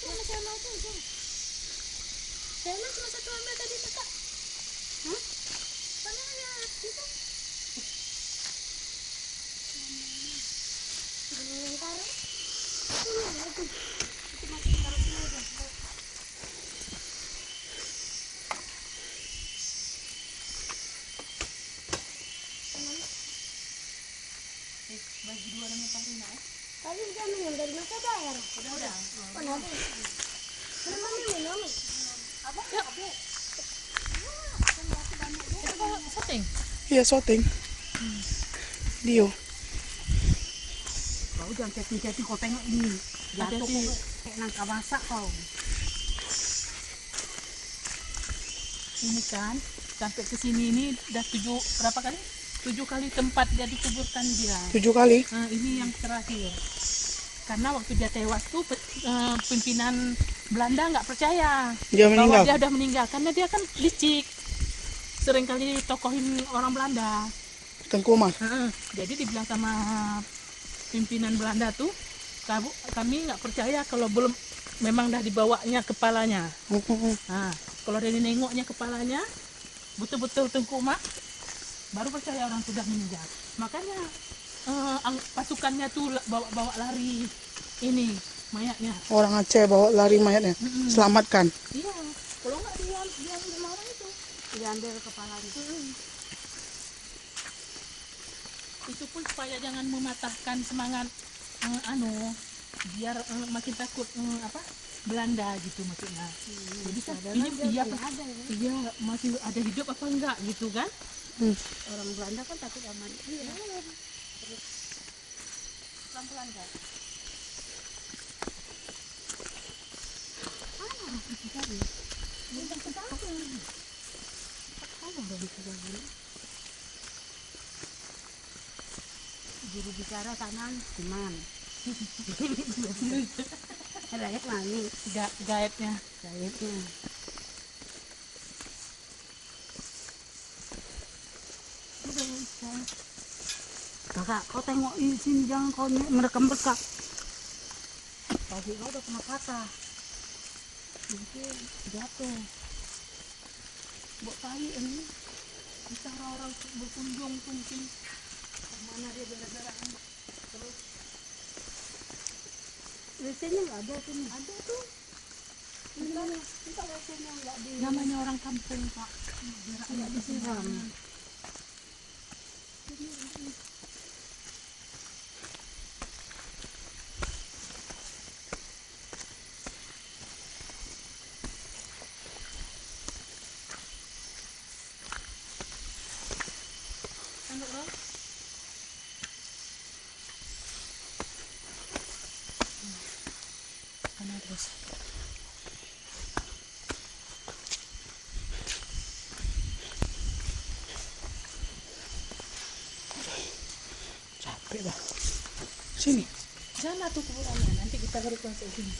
sama-sama aja. Saya cuma satu ambil tadi kakak. Hah? Mana ya itu? Lingkar. Itu masih taruh sini aja. Bagi dua nama Parina ya. Tadi udah minum dari masa bayar. Udah. Oh, nanti. Kenapa minum? Apa? Ya. Syuting. Iya, syuting. Dio. Kau jangan chatting kau tengok ini. Jatuh kau kayak nangka masak kau. Ini kan sampai ke sini ini udah berapa kali? 7 kali tempat dia dikuburkan dia. 7 kali. Nah, ini yang terakhir. Karena waktu dia tewas tuh pimpinan Belanda nggak percaya Dia bahwa meninggal. dia udah meninggal karena dia kan licik. Sering kali tokohin orang Belanda. Tengku Umar. Jadi dibilang sama pimpinan Belanda tuh, kami nggak percaya kalau belum memang dah dibawanya kepalanya. Nah, kalau dari nengoknya kepalanya, betul-betul Tengku Umar, baru percaya orang sudah meninggal. Makanya pasukannya tuh bawa lari ini mayatnya. Orang Aceh bawa lari mayatnya. Selamatkan. Iya, kalau nggak dia sama orang itu diambil kepalanya. Itu pun supaya jangan mematahkan semangat biar makin takut Belanda gitu maksudnya. Jadi kan ini iya masih ada hidup apa enggak gitu kan? Orang Belanda kan takut aman. Iya. Terus pelan-pelan kan? Juru bicara kanan Iman. Rakyat mami. Gaibnya. Kakak, kau tengok di sini, jangan kau merekam-rekam. Kaki kau udah kena patah. Mungkin jatuh. Buat kali ini bisa orang berkunjung mungkin mana dia berak-berak terus WC-nya nggak ada sini. ada tuh Kita WC-nya nggak di. namanya orang kampung Pak, Nggak disiram. Tengok loh. Mana terus? Capek bah. Sini. Sana tuh kuburannya, nanti kita baru masuk sini.